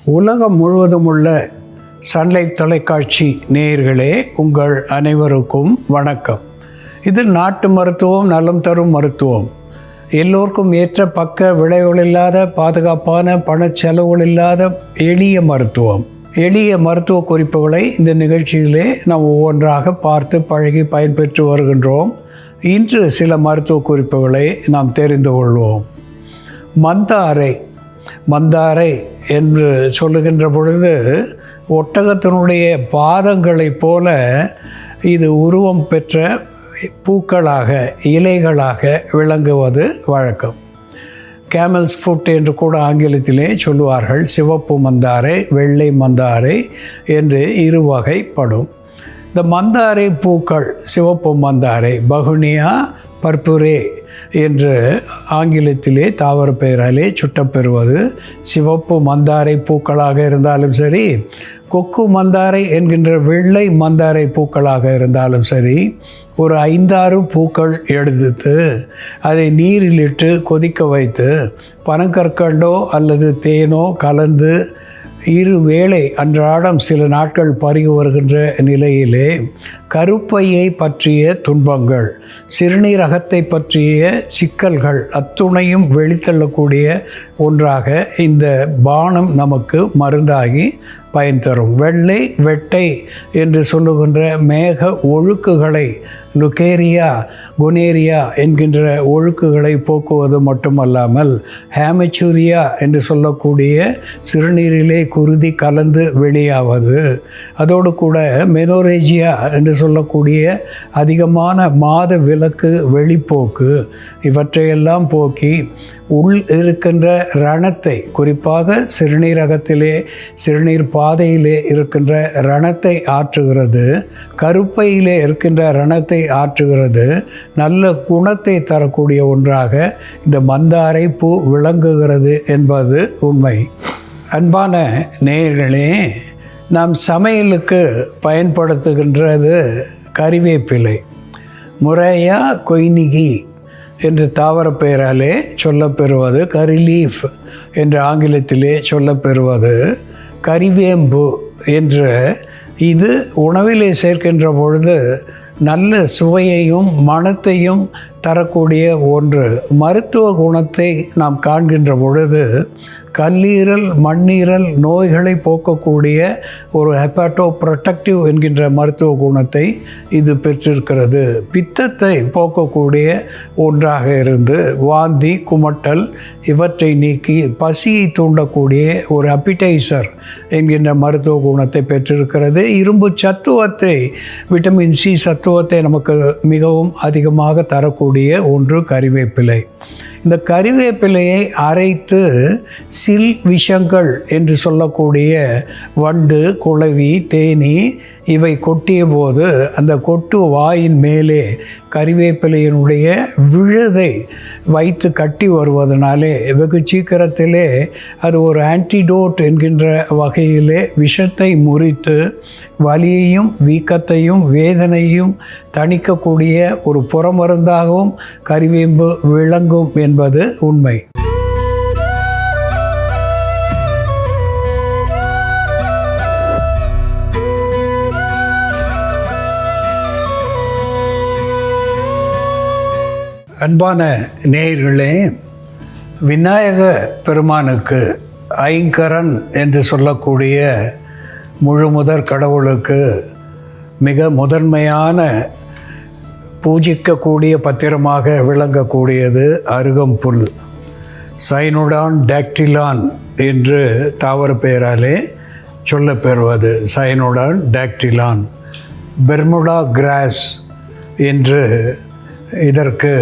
உலகம் முழுவதும் உள்ள சன்லைஃப் தொலைக்காட்சி நேயர்களே, உங்கள் அனைவருக்கும் வணக்கம். இது நாட்டு மருத்துவம், நலம் தரும் மருத்துவம். எல்லோருக்கும் ஏற்ற பக்க விளைவுகளில்லாத, பாதுகாப்பான, பணச்செலவுகள் இல்லாத எளிய மருத்துவம். எளிய மருத்துவ குறிப்புகளை இந்த நிகழ்ச்சியிலே நாம் ஒவ்வொன்றாக பார்த்து பழகி பயன்பெற்று வருகின்றோம். இன்று சில மருத்துவ குறிப்புகளை நாம் தெரிந்து கொள்வோம். மந்தாரை என்று சொல்லுகின்ற பொழுது ஒட்டகத்தினுடைய பாதங்களைப் போல இது உருவம் பெற்ற பூக்களாக, இலைகளாக விளங்குவது வழக்கம். கேமல்ஸ் ஃபுட் என்று கூட ஆங்கிலத்திலே சொல்லுவார்கள். சிவப்பு மந்தாரை, வெள்ளை மந்தாரை என்று இரு வகைப்படும். இந்த மந்தாரை பூக்கள், சிவப்பு மந்தாரை பகுனியா பர்புரே என்று ஆங்கிலத்திலே தாவர பெயராலே சுட்டப்பெறுவது சிவப்பு மந்தாரை பூக்களாக இருந்தாலும் சரி, கொக்கு மந்தாரை என்கின்ற வெள்ளை மந்தாரை பூக்களாக இருந்தாலும் சரி, ஒரு 5-6 பூக்கள் எடுத்து அதை நீரிலிட்டு கொதிக்க வைத்து பனங்கற்கண்டோ அல்லது தேனோ கலந்து இருவேளை அன்றாடம் சில நாட்கள் பருகி வருகின்ற நிலையிலே கருப்பையை பற்றிய துன்பங்கள், சிறுநீரகத்தை பற்றிய சிக்கல்கள் அத்துணையும் வெளித்தள்ளக்கூடிய ஒன்றாக இந்த பானம் நமக்கு மருந்தாகி பயன் தரும். வெள்ளை வெட்டை என்று சொல்லுகின்ற மேக ஒழுக்குகளை, லுகேரியா, குனேரியா என்கின்ற ஒழுக்குகளை போக்குவது மட்டுமல்லாமல் ஹேமச்சூரியா என்று சொல்லக்கூடிய சிறுநீரிலே குருதி கலந்து வெளியாவது, அதோடு கூட மெனோரேஜியா என்று சொல்லக்கூடிய அதிகமான மாத விலக்கு வெளிப்போக்கு, இவற்றையெல்லாம் போக்கி உள் இருக்கின்ற ரணத்தை, குறிப்பாக சிறுநீரகத்திலே, சிறுநீர் பாதையிலே இருக்கின்ற ரணத்தை ஆற்றுகிறது, கருப்பையிலே இருக்கின்ற ரணத்தை ஆற்றுகிறது. நல்ல குணத்தை தரக்கூடிய ஒன்றாக இந்த மந்தாரை பூ விளங்குகிறது என்பது உண்மை. அன்பான நேயர்களே, நாம் சமையலுக்கு பயன்படுத்துகின்றது கறிவேப்பிலை. முறையா கொய்னிகி என்று தாவர பெயராலே சொல்லப்பெறுவது, கரி லீஃப் என்று ஆங்கிலத்திலே சொல்லப்பெறுவது கறிவேம்பு என்று. இது உணவிலே சேர்க்கின்ற பொழுது நல்ல சுவையையும் மணத்தையும் தரக்கூடிய ஒன்று. மருத்துவ குணத்தை நாம் காண்கின்ற பொழுது கல்லீரல், மண்ணீரல் நோய்களை போக்கக்கூடிய ஒரு ஹெப்பாட்டோ ப்ரொடெக்டிவ் என்கின்ற மருத்துவ குணத்தை இது பெற்றிருக்கிறது. பித்தத்தை போக்கக்கூடிய ஒன்றாக இருந்து வாந்தி, குமட்டல் இவற்றை நீக்கி பசியை தூண்டக்கூடிய ஒரு அப்பிடைசர் என்கின்ற மருத்துவ குணத்தை பெற்றிருக்கிறது. இரும்பு சத்துவத்தை, விட்டமின் சி சத்துவத்தை நமக்கு மிகவும் அதிகமாக தரக்கூடிய ஒன்று கறிவேப்பிலை. இந்த கறிவேப்பிலையை அரைத்து சில் விஷங்கள் என்று சொல்லக்கூடிய வண்டு, குளவி, தேனி இவை கொட்டிய போது அந்த கொட்டு வாயின் மேலே கறிவேப்பிலையினுடைய விழுதை வைத்து கட்டி வருவதனாலே வெகு சீக்கிரத்திலே அது ஒரு ஆன்டிடோட் என்கின்ற வகையிலே விஷத்தை முறித்து வலியையும் வீக்கத்தையும் வேதனையும் தணிக்கக்கூடிய ஒரு புறமருந்தாகவும் கறிவேம்பு விளங்கும் என்பது உண்மை. அன்பான நேயர்களே, விநாயக பெருமானுக்கு, ஐங்கரன் என்று சொல்லக்கூடிய முழுமுதற் கடவுளுக்கு மிக முதன்மையான பூஜிக்கக்கூடிய பத்திரமாக விளங்கக்கூடியது அருகம்புல். சைனோடான் டாக்டிலான் என்று தாவர பெயராலே சொல்லப்பெறுவது சைனோடான் டாக்டிலான். பெர்முடா கிராஸ் என்று இதற்கு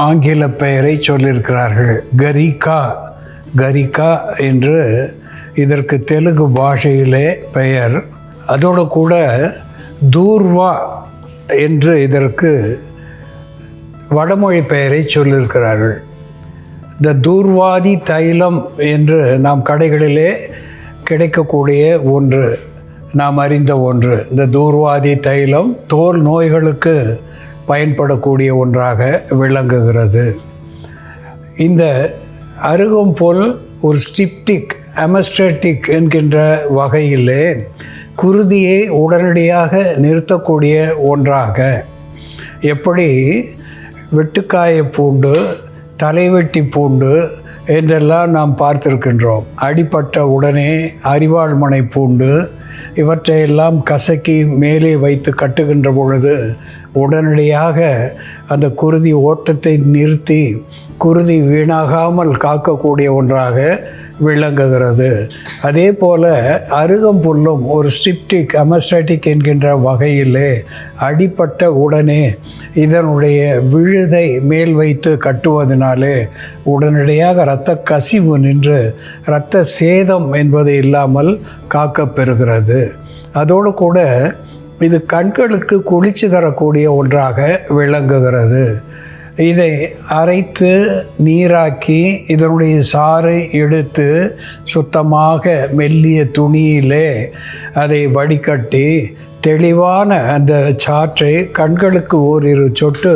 ஆங்கில பெயரை சொல்லியிருக்கிறார்கள். கரிகா என்று இதற்கு தெலுங்கு பாஷையிலே பெயர். அதோடு கூட தூர்வா என்று இதற்கு வடமொழி பெயரை சொல்லியிருக்கிறார்கள். இந்த தூர்வாதி தைலம் என்று நாம் கடைகளிலே கிடைக்கக்கூடிய ஒன்று, நாம் அறிந்த ஒன்று. இந்த தூர்வாதி தைலம் தோல் நோய்களுக்கு பயன்படக்கூடிய ஒன்றாக விளங்குகிறது. இந்த அருகம்புல் ஒரு ஸ்டிப்டிக் அமஸ்டேட்டிக் என்கின்ற வகையிலே குருதியை உடனடியாக நிறுத்தக்கூடிய ஒன்றாக, எப்படி வெட்டுக்காய பூண்டு, தலைவெட்டி பூண்டு என்றெல்லாம் நாம் பார்த்திருக்கின்றோம். அடிபட்ட உடனே அரிவாள்மனை பூண்டு இவற்றையெல்லாம் கசக்கி மேலே வைத்து கட்டுகின்ற பொழுது உடனடியாக அந்த குருதி ஓட்டத்தை நிறுத்தி குருதி வீணாகாமல் காக்கக்கூடிய ஒன்றாக விளங்குகிறது. அதே போல் அருகம்புல்லும் ஒரு ஸ்டிப்டிக் அமஸ்டாட்டிக் என்கின்ற வகையிலே அடிப்பட்ட உடனே இதனுடைய விழுதை மேல் வைத்து கட்டுவதனாலே உடனடியாக இரத்த கசிவு நின்று இரத்த சேதம் என்பது இல்லாமல் காக்கப்பெறுகிறது. அதோடு கூட இது கண்களுக்கு குளிர்ச்சி தரக்கூடிய ஒன்றாக விளங்குகிறது. இதை அரைத்து நீராக்கி இதனுடைய சாறை எடுத்து சுத்தமாக மெல்லிய துணியிலே அதை வடிகட்டி தெளிவான அந்த சாற்றை கண்களுக்கு ஓரிரு சொட்டு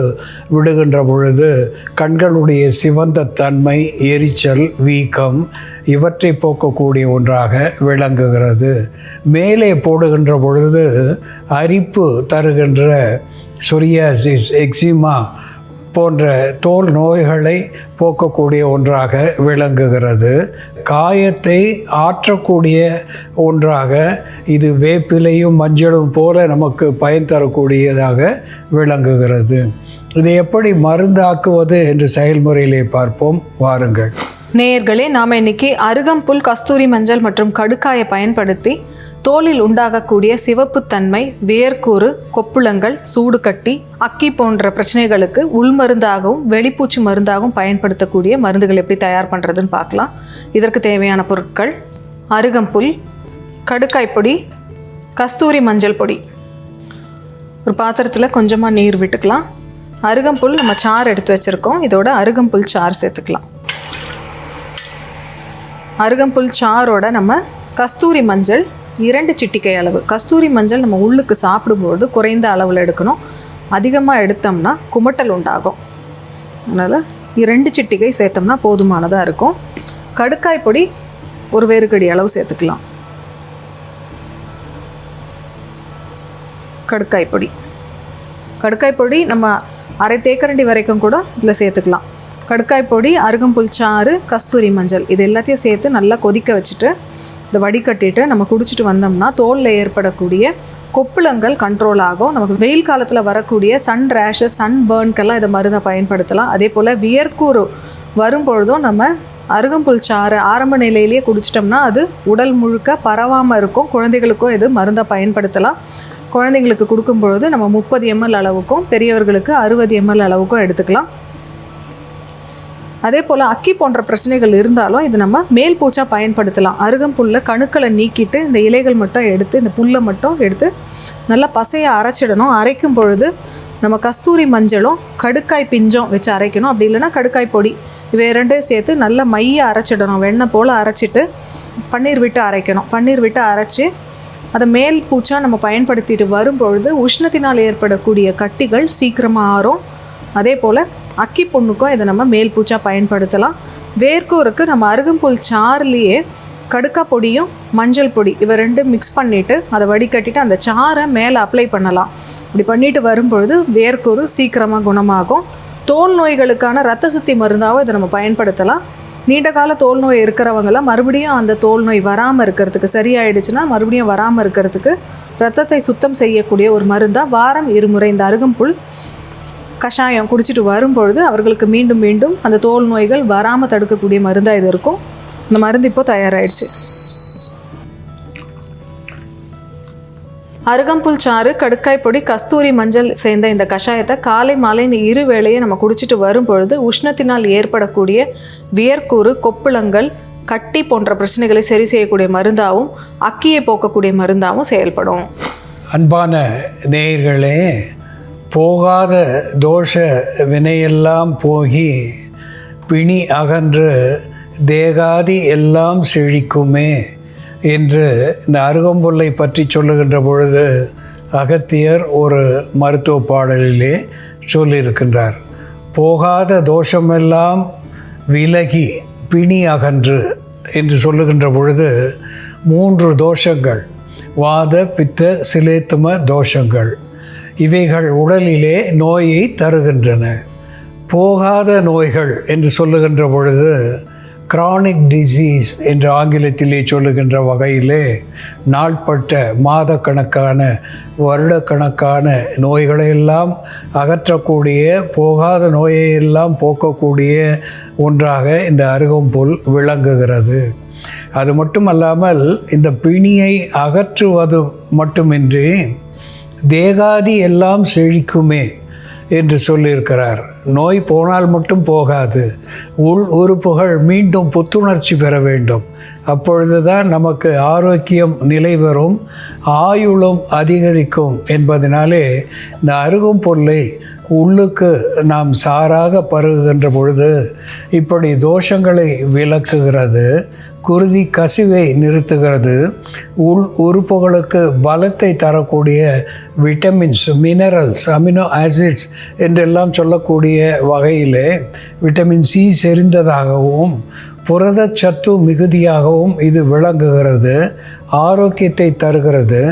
விடுகின்ற பொழுது கண்களுடைய சிவந்த தன்மை, எரிச்சல், வீக்கம் இவற்றை போக்கக்கூடிய ஒன்றாக விளங்குகிறது. மேலே போடுகின்ற பொழுது அரிப்பு தருகின்ற சொரியாசிஸ், எக்ஸிமா போன்ற தோல் நோய்களை போக்கக்கூடிய ஒன்றாக விளங்குகிறது. காயத்தை ஆற்றக்கூடிய ஒன்றாக இது வேப்பிலையும் மஞ்சளும் போல நமக்கு பயன் தரக்கூடியதாக விளங்குகிறது. இதை எப்படி மருந்தாக்குவது என்று செயல்முறையிலே பார்ப்போம், வாருங்கள். நேயர்களே, நாம் இன்னைக்கு அருகம்புல், கஸ்தூரி மஞ்சள் மற்றும் கடுக்காயை பயன்படுத்தி தோலில் உண்டாகக்கூடிய சிவப்புத்தன்மை, வேர்க்கூறு, கொப்புளங்கள், சூடுகட்டி, அக்கி போன்ற பிரச்சனைகளுக்கு உள்மருந்தாகவும் வெளிப்பூச்சி மருந்தாகவும் பயன்படுத்தக்கூடிய மருந்துகள் எப்படி தயார் பண்ணுறதுன்னு பார்க்கலாம். இதற்கு தேவையான பொருட்கள்: அருகம்புல், கடுக்காய் பொடி, கஸ்தூரி மஞ்சள் பொடி. ஒரு பாத்திரத்தில் கொஞ்சமாக நீர் விட்டுக்கலாம். அருகம்புல் நம்ம சாறு எடுத்து வச்சுருக்கோம். இதோட அருகம்புல் சாறு சேர்த்துக்கலாம். அருகம்புல் சாரோட நம்ம கஸ்தூரி மஞ்சள் 2 சிட்டிகை அளவு. கஸ்தூரி மஞ்சள் நம்ம உள்ளுக்கு சாப்பிடும்போது குறைந்த அளவில் எடுக்கணும். அதிகமாக எடுத்தோம்னா குமட்டல் உண்டாகும். அதனால் 2 சிட்டிகை சேர்த்தோம்னா போதுமானதாக இருக்கும். கடுக்காய் பொடி ஒரு வேறுகடி அளவு சேர்த்துக்கலாம். கடுக்காய் பொடி நம்ம அரை தேக்கரண்டி வரைக்கும் கூட இதில் சேர்த்துக்கலாம். கடுக்காய் பொடி, அருகம்புல் சாறு, கஸ்தூரி மஞ்சள் இது எல்லாத்தையும் சேர்த்து நல்லா கொதிக்க வச்சுட்டு இதை வடிகட்டிட்டு நம்ம குடிச்சிட்டு வந்தோம்னா தோலில் ஏற்படக்கூடிய கொப்புளங்கள் கண்ட்ரோல் ஆகும். நமக்கு வெயில் காலத்தில் வரக்கூடிய சன் ரேஷஸ், சன் பேர்னுக்கெல்லாம் இதை மருந்தை பயன்படுத்தலாம். அதே போல் வியர்க்கூறு வரும்பொழுதும் நம்ம அருகம்புல் சாறு ஆரம்ப நிலையிலேயே குடிச்சிட்டோம்னா அது உடல் முழுக்க பரவாமல் இருக்கும். குழந்தைகளுக்கும் இது மருந்தை பயன்படுத்தலாம். குழந்தைங்களுக்கு கொடுக்கும்பொழுது நம்ம 30 ml அளவுக்கும், பெரியவர்களுக்கு 60 ml அளவுக்கும் எடுத்துக்கலாம். அதே போல் அக்கி போன்ற பிரச்சனைகள் இருந்தாலும் இது நம்ம மேல் பூச்சா பயன்படுத்தலாம். அருகம்புல்ல கணுக்களை நீக்கிட்டு இந்த இலைகள் மட்டும் எடுத்து, இந்த புல்லை மட்டும் எடுத்து நல்லா பசையை அரைச்சிடணும். அரைக்கும் பொழுது நம்ம கஸ்தூரி மஞ்சளும் கடுக்காய் பிஞ்சும் வச்சு அரைக்கணும். அப்படி இல்லைன்னா கடுக்காய் பொடி இவை 2 சேர்த்து நல்லா மைய அரைச்சிடணும். வெண்ணெய் போல் அரைச்சிட்டு பன்னீர் விட்டு அரைக்கணும். பன்னீர் விட்டு அரைச்சி அதை மேல் பூச்சா நம்ம பயன்படுத்திட்டு வரும்பொழுது உஷ்ணத்தினால் ஏற்படக்கூடிய கட்டிகள் சீக்கிரமாக ஆறும். அதே போல் அக்கி புண்ணுக்கும் இதை நம்ம மேல் பூச்சா பயன்படுத்தலாம். வேர்க்கூருக்கு நம்ம அருகம்புல் சாறுலேயே கடுக்காய் பொடியும் மஞ்சள் பொடி இவை 2 மிக்ஸ் பண்ணிவிட்டு அதை வடிகட்டிட்டு அந்த சாறை மேலே அப்ளை பண்ணலாம். இப்படி பண்ணிட்டு வரும்பொழுது வேர்க்கூறு சீக்கிரமாக குணமாகும். தோல் நோய்களுக்கான இரத்த சுத்தி மருந்தாகவும் இதை நம்ம பயன்படுத்தலாம். நீண்ட கால தோல் நோய் இருக்கிறவங்களாம் மறுபடியும் அந்த தோல் நோய் வராமல் இருக்கிறதுக்கு, சரியாயிடுச்சுன்னா மறுபடியும் வராமல் இருக்கிறதுக்கு ரத்தத்தை சுத்தம் செய்யக்கூடிய ஒரு மருந்தாக வாரம் 2 முறை இந்த அருகம்புல் கஷாயம் குடிச்சிட்டு வரும்பொழுது அவர்களுக்கு மீண்டும் மீண்டும் அந்த தோல் நோய்கள் வராமல் தடுக்கக்கூடிய மருந்தாக இது இருக்கும். இந்த மருந்து இப்போ தயாராகிடுச்சு. அருகம்புல் சாறு, கடுக்காய் பொடி, கஸ்தூரி மஞ்சள் சேர்ந்த இந்த கஷாயத்தை காலை மாலைன்னு 2 வேளையை நம்ம குடிச்சிட்டு வரும்பொழுது உஷ்ணத்தினால் ஏற்படக்கூடிய வியர்க்கூறு, கொப்புளங்கள், கட்டி போன்ற பிரச்சனைகளை சரி செய்யக்கூடிய மருந்தாகவும் அக்கியை போக்கக்கூடிய மருந்தாகவும் செயல்படும். அன்பான நேயர்களே, போகாத தோஷ வினையெல்லாம் போகி பிணி அகன்று தேகாதி எல்லாம் செழிக்குமே என்று இந்த அருகம்புல்லை பற்றி சொல்லுகின்ற பொழுது அகத்தியர் ஒரு மருத்துவ பாடலிலே சொல்லியிருக்கின்றார். போகாத தோஷமெல்லாம் விலகி பிணி அகன்று என்று சொல்லுகின்ற பொழுது 3 தோஷங்கள், வாத பித்த சிலேத்தும தோஷங்கள், இவைகள் உடலிலே நோயை தருகின்றன. போகாத நோய்கள் என்று சொல்லுகின்ற பொழுது கிரானிக் டிசீஸ் என்று ஆங்கிலத்திலே சொல்லுகின்ற வகையிலே நாள்பட்ட மாதக்கணக்கான வருடக்கணக்கான நோய்களையெல்லாம் அகற்றக்கூடிய, போகாத நோயையெல்லாம் போக்கக்கூடிய ஒன்றாக இந்த அருகம்புல் விளங்குகிறது. அது மட்டுமல்லாமல் இந்த பிணியை அகற்றுவது மட்டுமின்றி தேகாதி எல்லாம் செழிக்குமே என்று சொல்லியிருக்கிறார். நோய் போனால் மட்டும் போகாது, உள் உறுப்புகள் மீண்டும் புத்துணர்ச்சி பெற வேண்டும். அப்பொழுதுதான் நமக்கு ஆரோக்கியம் நிலை பெறும், ஆயுளும் அதிகரிக்கும் என்பதனாலே இந்த அருகம்புல்லை உள்ளுக்கு நாம் சாராக பருகுகின்ற பொழுது இப்படி தோஷங்களை விலக்குகிறது, குருதி கசிவை நிறுத்துகிறது, உள் உறுப்புகளுக்கு பலத்தை தரக்கூடிய விட்டமின்ஸ், மினரல்ஸ், அமினோ ஆசிட்ஸ் என்றெல்லாம் சொல்லக்கூடிய வகையிலே விட்டமின் சி செறிந்ததாகவும் புரதச்சத்து மிகுதியாகவும் இது விளங்குகிறது, ஆரோக்கியத்தை தருகிறது.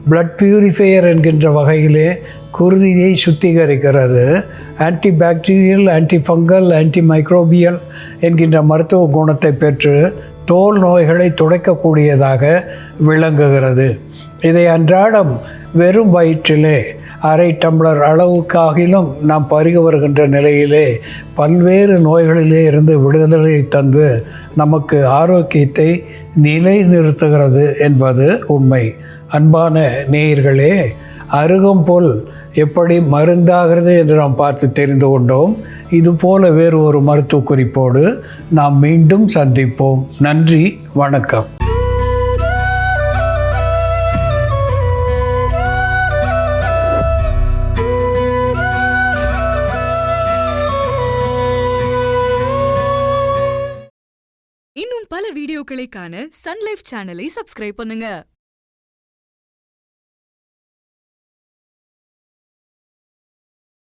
பிளட் பியூரிஃபையர் என்கின்ற வகையிலே குருதியை சுத்திகரிக்கிறது. ஆன்டிபாக்டீரியல், ஆன்டிஃபங்கல், ஆன்டிமைக்ரோபியல் என்கின்ற மருத்துவ குணத்தை பெற்று தோல் நோய்களை துடைக்கக்கூடியதாக விளங்குகிறது. இதை அன்றாடம் வெறும் வயிற்றிலே அரை டம்ளர் அளவுக்காகிலும் நாம் பருகி வருகின்ற நிலையிலே பல்வேறு நோய்களிலே இருந்து விடுதலை தந்து நமக்கு ஆரோக்கியத்தை நிலைநிறுத்துகிறது என்பது உண்மை. அன்பான நேயர்களே, அருகம்புல் எப்படி மருந்தாகிறது என்று நாம் பார்த்து தெரிந்து கொண்டோம். இதுபோல வேறு ஒரு மருத்துவ குறிப்போடு நாம் மீண்டும் சந்திப்போம். நன்றி, வணக்கம். இன்னும் பல வீடியோக்களை காண சன்லைஃப் சேனலை சப்ஸ்கிரைப் பண்ணுங்க.